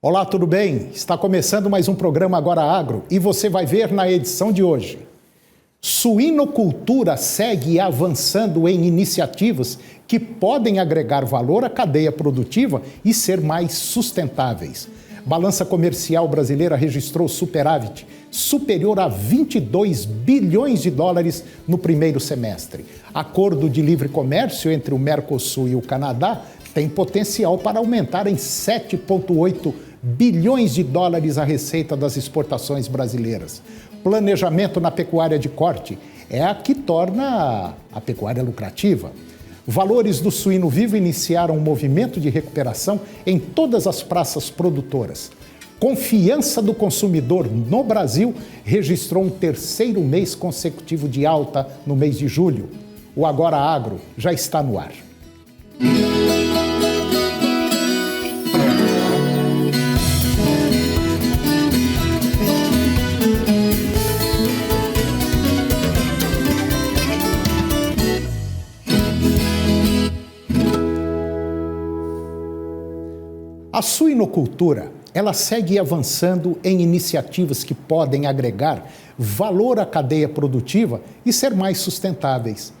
Olá, tudo bem? Está começando mais um programa Agora Agro e você vai ver na edição de hoje. Suinocultura segue avançando em iniciativas que podem agregar valor à cadeia produtiva e ser mais sustentáveis. Balança comercial brasileira registrou superávit superior a 22 bilhões de dólares no primeiro semestre. Acordo de livre comércio entre o Mercosul e o Canadá tem potencial para aumentar em 7,8 bilhões de dólares a receita das exportações brasileiras. Planejamento na pecuária de corte é a que torna a pecuária lucrativa. Valores do suíno vivo iniciaram um movimento de recuperação em todas as praças produtoras. Confiança do consumidor no Brasil registrou um terceiro mês consecutivo de alta no mês de julho. O Agora Agro já está no ar. A suinocultura, ela segue avançando em iniciativas que podem agregar valor à cadeia produtiva e ser mais sustentáveis.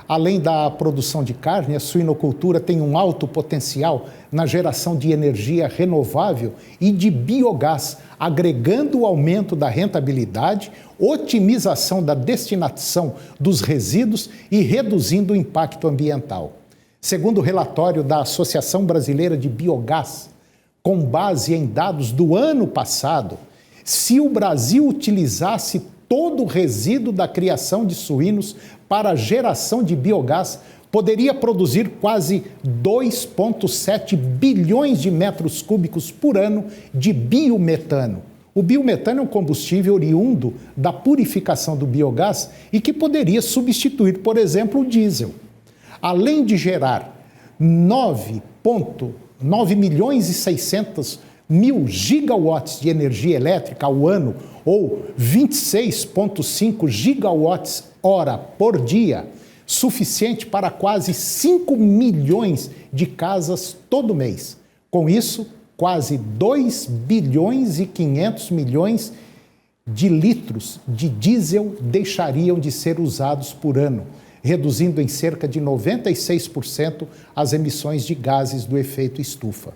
Além da produção de carne, a suinocultura tem um alto potencial na geração de energia renovável e de biogás, agregando o aumento da rentabilidade, otimização da destinação dos resíduos e reduzindo o impacto ambiental. Segundo o relatório da Associação Brasileira de Biogás, com base em dados do ano passado, se o Brasil utilizasse todo o resíduo da criação de suínos para a geração de biogás, poderia produzir quase 2,7 bilhões de metros cúbicos por ano de biometano. O biometano é um combustível oriundo da purificação do biogás e que poderia substituir, por exemplo, o diesel. Além de gerar 9 milhões e 600 mil gigawatts de energia elétrica ao ano, ou 26,5 gigawatts hora por dia, suficiente para quase 5 milhões de casas todo mês. Com isso, quase 2 bilhões e 500 milhões de litros de diesel deixariam de ser usados por ano, reduzindo em cerca de 96% as emissões de gases do efeito estufa.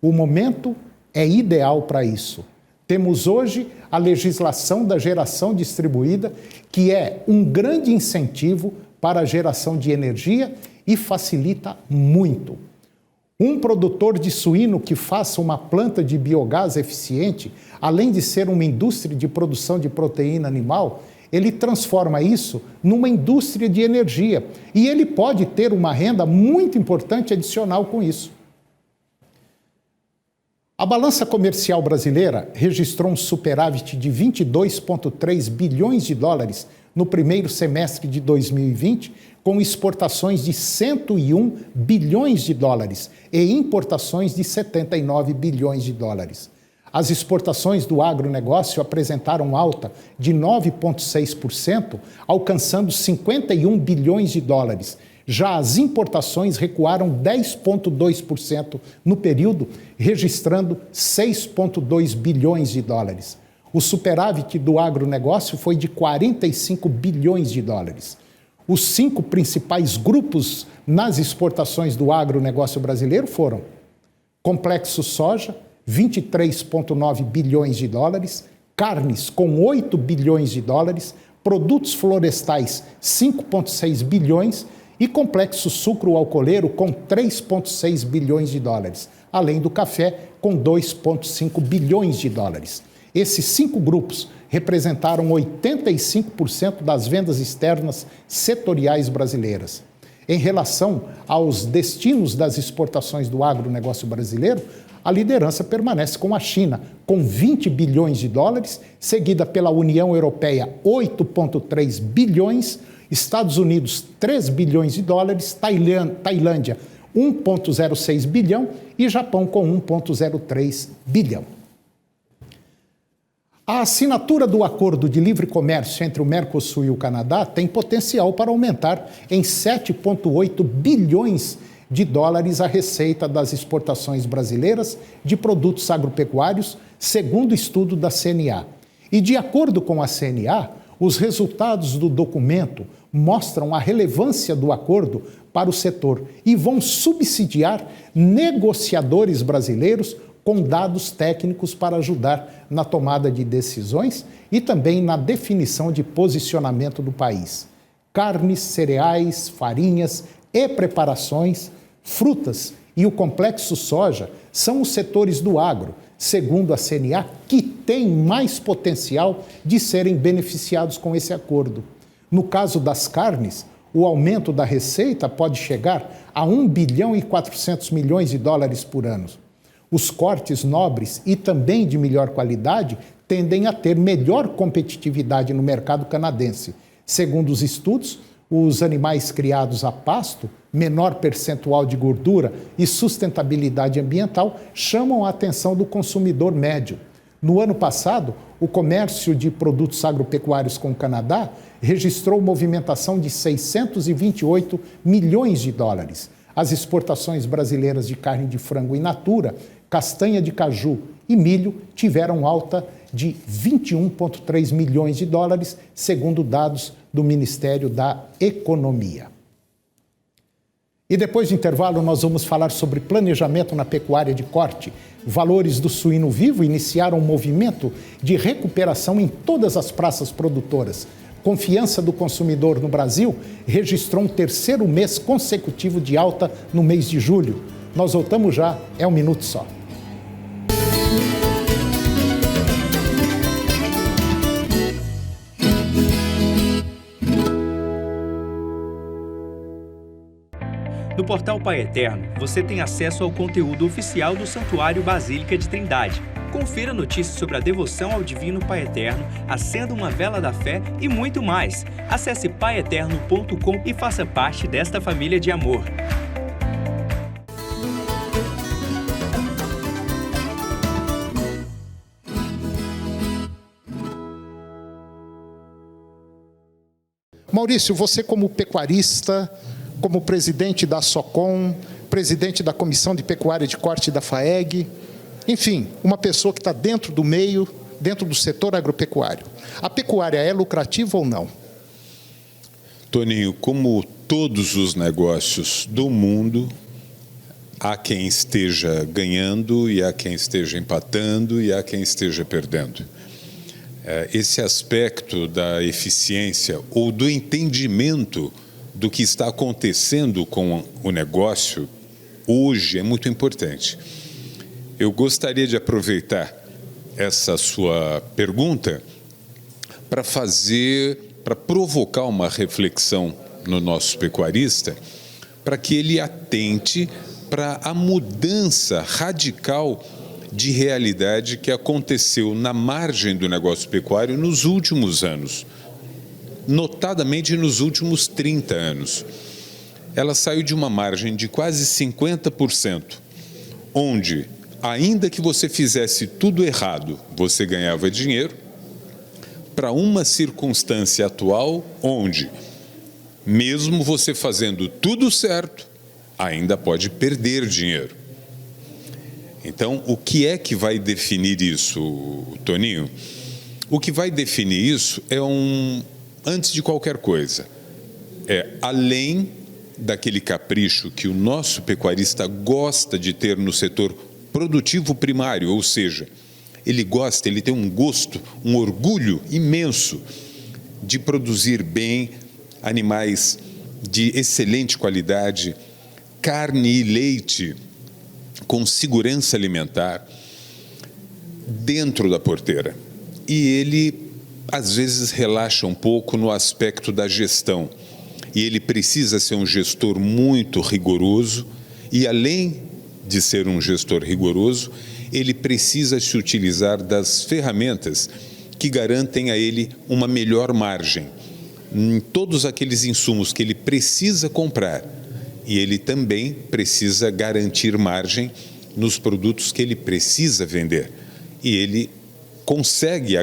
O momento é ideal para isso. Temos hoje a legislação da geração distribuída, que é um grande incentivo para a geração de energia e facilita muito. Um produtor de suíno que faça uma planta de biogás eficiente, além de ser uma indústria de produção de proteína animal, ele transforma isso numa indústria de energia e ele pode ter uma renda muito importante adicional com isso. A balança comercial brasileira registrou um superávit de 22,3 bilhões de dólares no primeiro semestre de 2020, com exportações de 101 bilhões de dólares e importações de 79 bilhões de dólares. As exportações do agronegócio apresentaram alta de 9,6%, alcançando 51 bilhões de dólares. Já as importações recuaram 10,2% no período, registrando 6,2 bilhões de dólares. O superávit do agronegócio foi de 45 bilhões de dólares. Os 5 principais grupos nas exportações do agronegócio brasileiro foram complexo soja, 23,9 bilhões de dólares, carnes com 8 bilhões de dólares, produtos florestais 5,6 bilhões e complexo sucro-alcooleiro com 3,6 bilhões de dólares, além do café com 2,5 bilhões de dólares. Esses 5 grupos representaram 85% das vendas externas setoriais brasileiras. Em relação aos destinos das exportações do agronegócio brasileiro, a liderança permanece com a China, com 20 bilhões de dólares, seguida pela União Europeia, 8,3 bilhões, Estados Unidos, 3 bilhões de dólares, Tailândia, 1,06 bilhão e Japão com 1,03 bilhão. A assinatura do Acordo de Livre Comércio entre o Mercosul e o Canadá tem potencial para aumentar em 7,8 bilhões de dólares a receita das exportações brasileiras de produtos agropecuários, segundo estudo da CNA. E, de acordo com a CNA, os resultados do documento mostram a relevância do acordo para o setor e vão subsidiar negociadores brasileiros com dados técnicos para ajudar na tomada de decisões e também na definição de posicionamento do país. Carnes, cereais, farinhas e preparações, frutas e o complexo soja são os setores do agro, segundo a CNA, que têm mais potencial de serem beneficiados com esse acordo. No caso das carnes, o aumento da receita pode chegar a 1 bilhão e 400 milhões de dólares por ano. Os cortes nobres e também de melhor qualidade tendem a ter melhor competitividade no mercado canadense. Segundo os estudos, os animais criados a pasto, menor percentual de gordura e sustentabilidade ambiental chamam a atenção do consumidor médio. No ano passado, o comércio de produtos agropecuários com o Canadá registrou movimentação de 628 milhões de dólares. As exportações brasileiras de carne de frango in natura, castanha de caju e milho tiveram alta de 21,3 milhões de dólares, segundo dados do Ministério da Economia. E depois do intervalo, nós vamos falar sobre planejamento na pecuária de corte. Valores do suíno vivo iniciaram um movimento de recuperação em todas as praças produtoras. Confiança do consumidor no Brasil registrou um terceiro mês consecutivo de alta no mês de julho. Nós voltamos já, é um minuto só. No portal Pai Eterno, você tem acesso ao conteúdo oficial do Santuário Basílica de Trindade. Confira notícias sobre a devoção ao Divino Pai Eterno, acenda uma vela da fé e muito mais. Acesse paieterno.com e faça parte desta família de amor. Maurício, você como pecuarista, como presidente da SOCOM, presidente da Comissão de Pecuária de Corte da FAEG, enfim, uma pessoa que está dentro do meio, dentro do setor agropecuário. A pecuária é lucrativa ou não? Toninho, como todos os negócios do mundo, há quem esteja ganhando e há quem esteja empatando e há quem esteja perdendo. Esse aspecto da eficiência ou do entendimento do que está acontecendo com o negócio hoje é muito importante. Eu gostaria de aproveitar essa sua pergunta para provocar uma reflexão no nosso pecuarista, para que ele atente para a mudança radical de realidade que aconteceu na margem do negócio pecuário nos últimos anos, notadamente nos últimos 30 anos. Ela saiu de uma margem de quase 50%, onde, ainda que você fizesse tudo errado, você ganhava dinheiro, para uma circunstância atual, onde, mesmo você fazendo tudo certo, ainda pode perder dinheiro. Então, o que é que vai definir isso, Toninho? O que vai definir isso é antes de qualquer coisa, além daquele capricho que o nosso pecuarista gosta de ter no setor produtivo primário, ou seja, ele tem um gosto, um orgulho imenso de produzir bem animais de excelente qualidade, carne e leite com segurança alimentar dentro da porteira. E ele, às vezes, relaxa um pouco no aspecto da gestão. E ele precisa ser um gestor muito rigoroso e, além de ser um gestor rigoroso, ele precisa se utilizar das ferramentas que garantem a ele uma melhor margem em todos aqueles insumos que ele precisa comprar. E ele também precisa garantir margem nos produtos que ele precisa vender. E ele consegue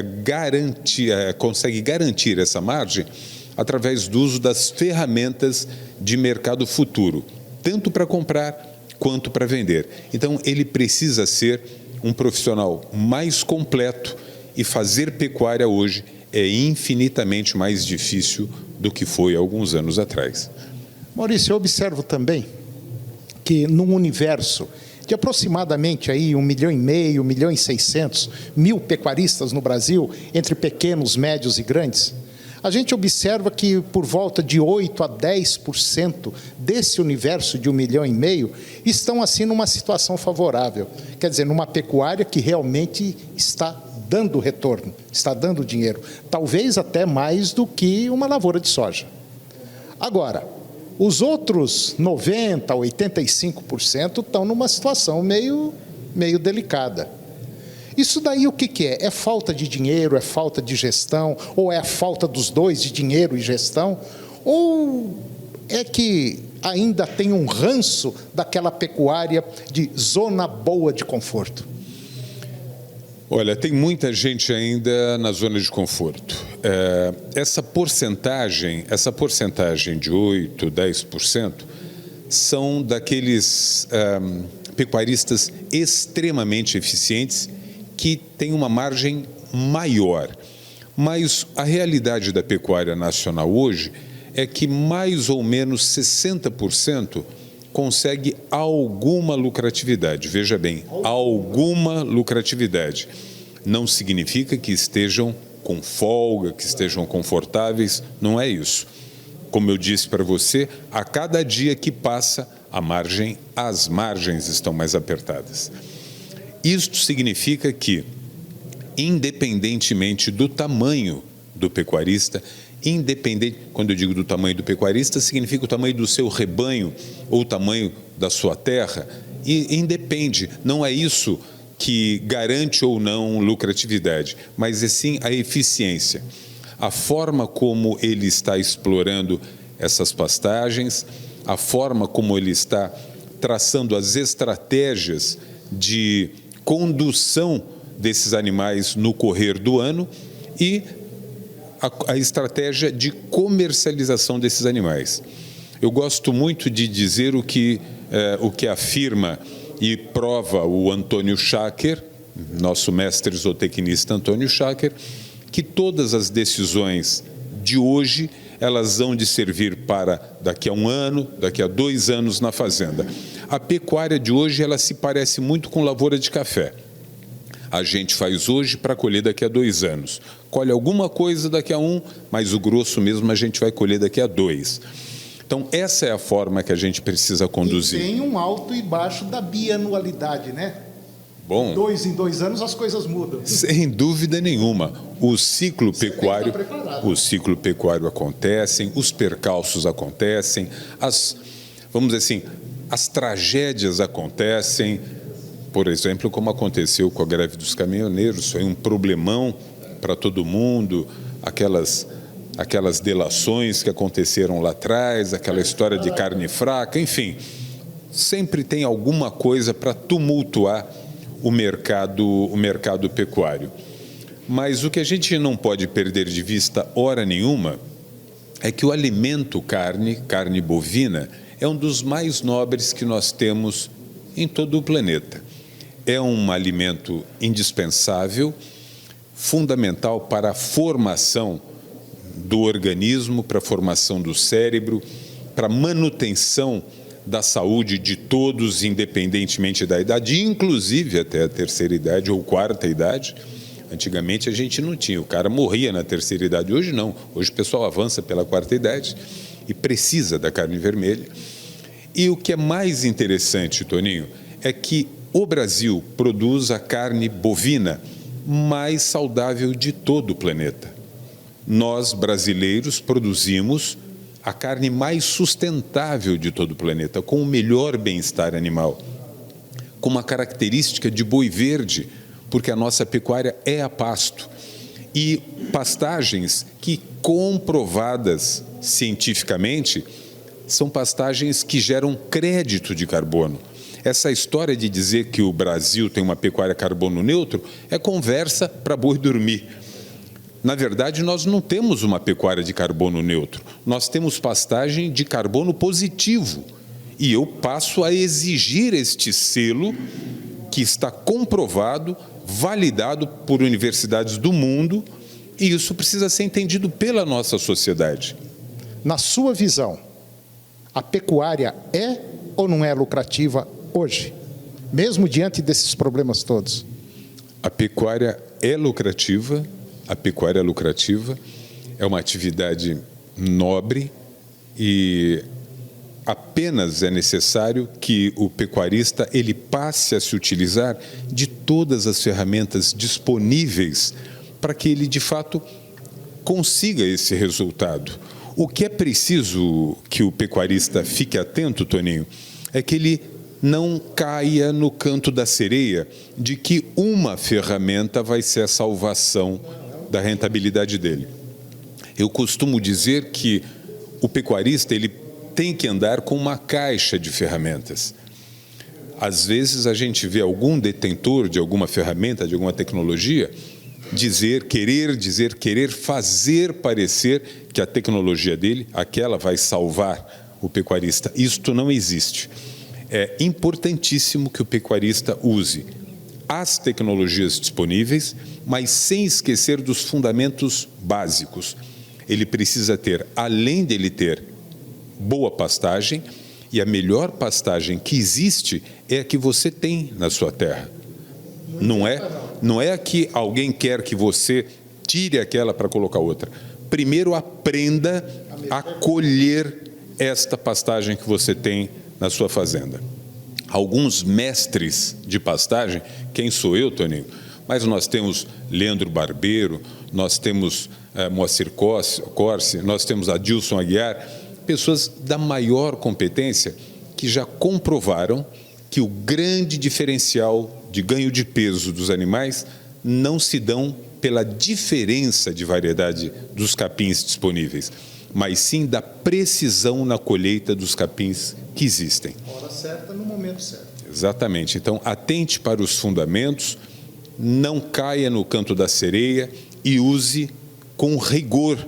garantir essa margem através do uso das ferramentas de mercado futuro, tanto para comprar quanto para vender. Então, ele precisa ser um profissional mais completo, e fazer pecuária hoje é infinitamente mais difícil do que foi há alguns anos atrás. Maurício, eu observo também que num universo de aproximadamente aí 1,5 milhão, 1.600.000 pecuaristas no Brasil, entre pequenos, médios e grandes, a gente observa que por volta de 8% a 10% desse universo de 1,5 milhão estão assim numa situação favorável. Quer dizer, numa pecuária que realmente está dando retorno, está dando dinheiro, talvez até mais do que uma lavoura de soja. Agora, os outros 90%, 85% estão numa situação meio delicada. Isso daí o que é? É falta de dinheiro, é falta de gestão, ou é a falta dos dois, de dinheiro e gestão? Ou é que ainda tem um ranço daquela pecuária de zona boa de conforto? Olha, tem muita gente ainda na zona de conforto. Essa porcentagem de 8%, 10%, são daqueles pecuaristas extremamente eficientes que têm uma margem maior. Mas a realidade da pecuária nacional hoje é que mais ou menos 60% consegue alguma lucratividade. Veja bem, alguma lucratividade. Não significa que estejam com folga, que estejam confortáveis, não é isso. Como eu disse para você, a cada dia que passa, as margens estão mais apertadas. Isto significa que, independentemente do tamanho do pecuarista, quando eu digo do tamanho do pecuarista, significa o tamanho do seu rebanho ou o tamanho da sua terra, e independe, não é isso que garante ou não lucratividade, mas é sim a eficiência, a forma como ele está explorando essas pastagens, a forma como ele está traçando as estratégias de condução desses animais no correr do ano e a estratégia de comercialização desses animais. Eu gosto muito de dizer o que afirma e prova o Antônio Schacker, nosso mestre zootecnista Antônio Schacker, que todas as decisões de hoje, elas hão de servir para daqui a 1 ano, daqui a 2 anos na fazenda. A pecuária de hoje, ela se parece muito com lavoura de café. A gente faz hoje para colher daqui a 2 anos. Colhe alguma coisa daqui a 1, mas o grosso mesmo a gente vai colher daqui a 2. Então, essa é a forma que a gente precisa conduzir. E tem um alto e baixo da bianualidade, né? Bom, 2 em 2 anos as coisas mudam. Sem dúvida nenhuma. O ciclo pecuário acontece, os percalços acontecem, vamos dizer assim, as tragédias acontecem. Por exemplo, como aconteceu com a greve dos caminhoneiros, foi um problemão para todo mundo, aquelas delações que aconteceram lá atrás, aquela história de carne fraca, enfim, sempre tem alguma coisa para tumultuar o mercado pecuário. Mas o que a gente não pode perder de vista hora nenhuma é que o alimento carne bovina, é um dos mais nobres que nós temos em todo o planeta. É um alimento indispensável, fundamental para a formação do organismo, para a formação do cérebro, para a manutenção da saúde de todos, independentemente da idade, inclusive até a terceira idade ou quarta idade. Antigamente a gente não tinha, o cara morria na terceira idade, hoje não. Hoje o pessoal avança pela quarta idade e precisa da carne vermelha. E o que é mais interessante, Toninho, é que o Brasil produz a carne bovina mais saudável de todo o planeta. Nós, brasileiros, produzimos a carne mais sustentável de todo o planeta, com o melhor bem-estar animal, com uma característica de boi verde, porque a nossa pecuária é a pasto. E pastagens que, comprovadas cientificamente, são pastagens que geram crédito de carbono. Essa história de dizer que o Brasil tem uma pecuária carbono neutro é conversa para boi dormir. Na verdade, nós não temos uma pecuária de carbono neutro, nós temos pastagem de carbono positivo. E eu passo a exigir este selo que está comprovado, validado por universidades do mundo, e isso precisa ser entendido pela nossa sociedade. Na sua visão, a pecuária é ou não é lucrativa hoje, mesmo diante desses problemas todos? A pecuária é lucrativa, é uma atividade nobre e apenas é necessário que o pecuarista ele passe a se utilizar de todas as ferramentas disponíveis para que ele, de fato, consiga esse resultado. O que é preciso que o pecuarista fique atento, Toninho, é que ele não caia no canto da sereia de que uma ferramenta vai ser a salvação da rentabilidade dele. Eu costumo dizer que o pecuarista ele tem que andar com uma caixa de ferramentas. Às vezes a gente vê algum detentor de alguma ferramenta, de alguma tecnologia, querer fazer parecer que a tecnologia dele, aquela vai salvar o pecuarista. Isto não existe. É importantíssimo que o pecuarista use as tecnologias disponíveis, mas sem esquecer dos fundamentos básicos. Ele precisa ter, além dele ter boa pastagem, e a melhor pastagem que existe é a que você tem na sua terra. Não é a que alguém quer que você tire aquela para colocar outra. Primeiro aprenda a colher esta pastagem que você tem na sua fazenda. Alguns mestres de pastagem, quem sou eu, Toninho? Mas nós temos Leandro Barbeiro, nós temos Moacir Corsi, nós temos Adilson Aguiar, pessoas da maior competência que já comprovaram que o grande diferencial de ganho de peso dos animais não se dão pela diferença de variedade dos capins disponíveis, mas sim da precisão na colheita dos capins que existem. Hora certa, no momento certo. Exatamente. Então, atente para os fundamentos, não caia no canto da sereia e use com rigor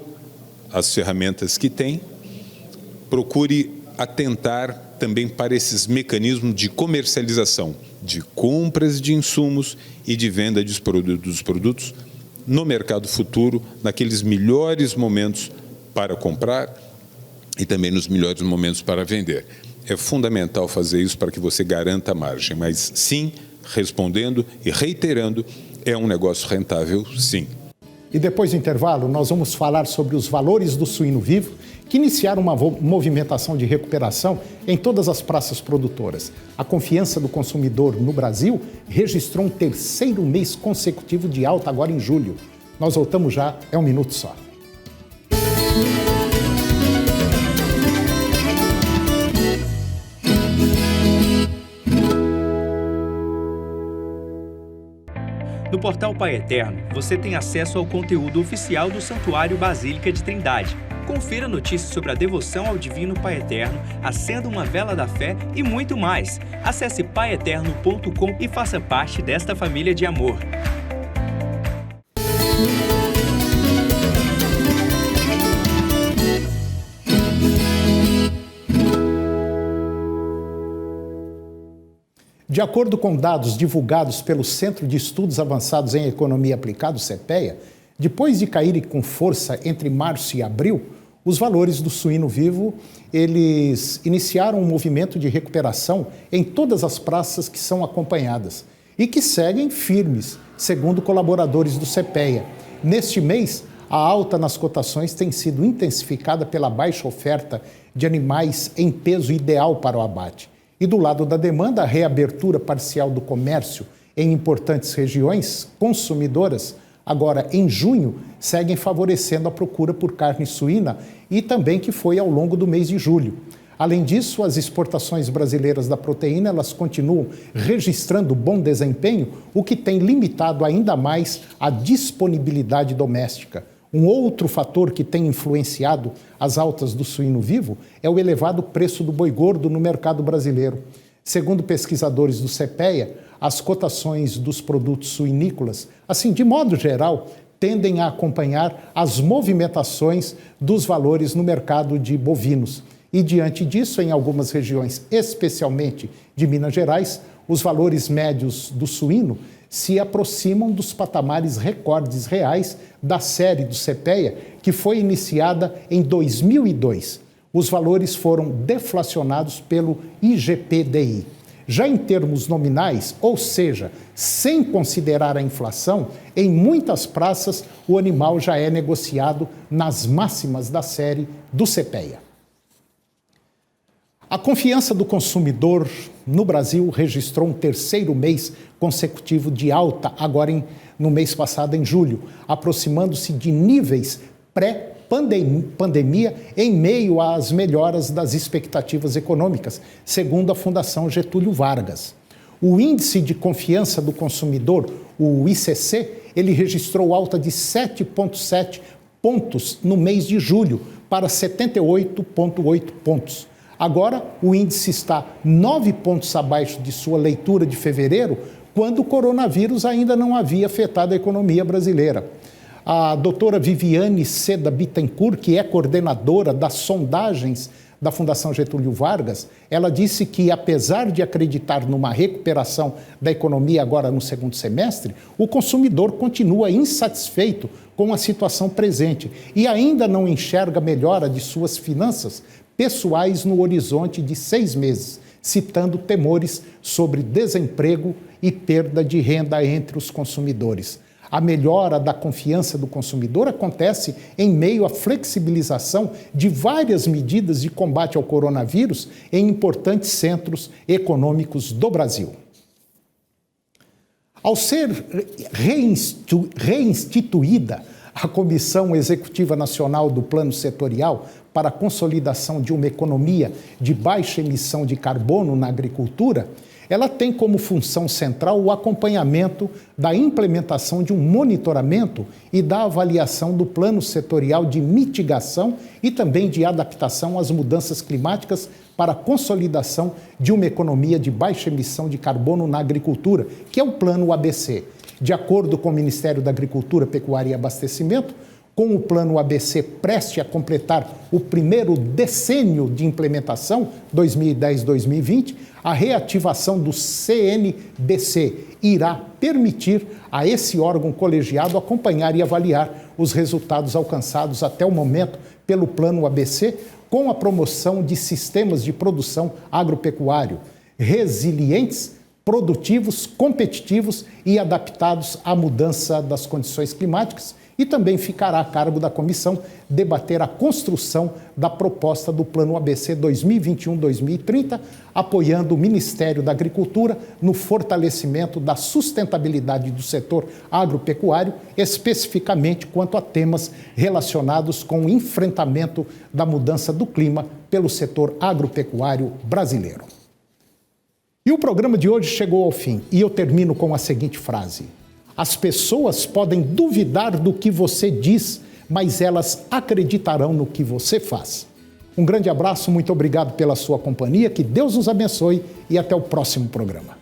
as ferramentas que tem. Procure atentar também para esses mecanismos de comercialização, de compras de insumos e de venda dos produtos no mercado futuro, naqueles melhores momentos para comprar e também nos melhores momentos para vender. É fundamental fazer isso para que você garanta a margem, mas sim, respondendo e reiterando, é um negócio rentável, sim. E depois do intervalo, nós vamos falar sobre os valores do suíno vivo, que iniciaram uma movimentação de recuperação em todas as praças produtoras. A confiança do consumidor no Brasil registrou um terceiro mês consecutivo de alta agora em julho. Nós voltamos já, é um minuto só. No portal Pai Eterno, você tem acesso ao conteúdo oficial do Santuário Basílica de Trindade. Confira notícias sobre a devoção ao Divino Pai Eterno, acenda uma vela da fé e muito mais. Acesse paieterno.com e faça parte desta família de amor. De acordo com dados divulgados pelo Centro de Estudos Avançados em Economia Aplicada, o CEPEA, depois de caírem com força entre março e abril, os valores do suíno vivo, eles iniciaram um movimento de recuperação em todas as praças que são acompanhadas e que seguem firmes, segundo colaboradores do CEPEA. Neste mês, a alta nas cotações tem sido intensificada pela baixa oferta de animais em peso ideal para o abate. E do lado da demanda, a reabertura parcial do comércio em importantes regiões consumidoras, agora em junho, seguem favorecendo a procura por carne suína e também que foi ao longo do mês de julho. Além disso, as exportações brasileiras da proteína, elas continuam registrando bom desempenho, o que tem limitado ainda mais a disponibilidade doméstica. Um outro fator que tem influenciado as altas do suíno vivo é o elevado preço do boi gordo no mercado brasileiro. Segundo pesquisadores do CEPEA, as cotações dos produtos suinícolas, assim, de modo geral, tendem a acompanhar as movimentações dos valores no mercado de bovinos. E diante disso, em algumas regiões, especialmente de Minas Gerais, os valores médios do suíno se aproximam dos patamares recordes reais da série do CPEA, que foi iniciada em 2002. Os valores foram deflacionados pelo IGPDI. Já em termos nominais, ou seja, sem considerar a inflação, em muitas praças o animal já é negociado nas máximas da série do CPEA. A confiança do consumidor no Brasil registrou um terceiro mês consecutivo de alta, agora no mês passado, em julho, aproximando-se de níveis pré-pandemia em meio às melhoras das expectativas econômicas, segundo a Fundação Getúlio Vargas. O Índice de Confiança do Consumidor, o ICC, ele registrou alta de 7,7 pontos no mês de julho, para 78,8 pontos. Agora, o índice está 9 pontos abaixo de sua leitura de fevereiro, quando o coronavírus ainda não havia afetado a economia brasileira. A doutora Viviane Seda Bittencourt, que é coordenadora das sondagens da Fundação Getúlio Vargas, ela disse que, apesar de acreditar numa recuperação da economia agora no segundo semestre, o consumidor continua insatisfeito com a situação presente e ainda não enxerga melhora de suas finanças pessoais no horizonte de 6 meses, citando temores sobre desemprego e perda de renda entre os consumidores. A melhora da confiança do consumidor acontece em meio à flexibilização de várias medidas de combate ao coronavírus em importantes centros econômicos do Brasil. Ao ser reinstituída a Comissão Executiva Nacional do Plano Setorial para a consolidação de uma economia de baixa emissão de carbono na agricultura, ela tem como função central o acompanhamento da implementação de um monitoramento e da avaliação do plano setorial de mitigação e também de adaptação às mudanças climáticas para a consolidação de uma economia de baixa emissão de carbono na agricultura, que é o Plano ABC. De acordo com o Ministério da Agricultura, Pecuária e Abastecimento, com o Plano ABC preste a completar o primeiro decênio de implementação, 2010-2020, a reativação do CNBC irá permitir a esse órgão colegiado acompanhar e avaliar os resultados alcançados até o momento pelo Plano ABC, com a promoção de sistemas de produção agropecuário resilientes, produtivos, competitivos e adaptados à mudança das condições climáticas, e também ficará a cargo da comissão debater a construção da proposta do Plano ABC 2021-2030, apoiando o Ministério da Agricultura no fortalecimento da sustentabilidade do setor agropecuário, especificamente quanto a temas relacionados com o enfrentamento da mudança do clima pelo setor agropecuário brasileiro. E o programa de hoje chegou ao fim, e eu termino com a seguinte frase: as pessoas podem duvidar do que você diz, mas elas acreditarão no que você faz. Um grande abraço, muito obrigado pela sua companhia, que Deus os abençoe e até o próximo programa.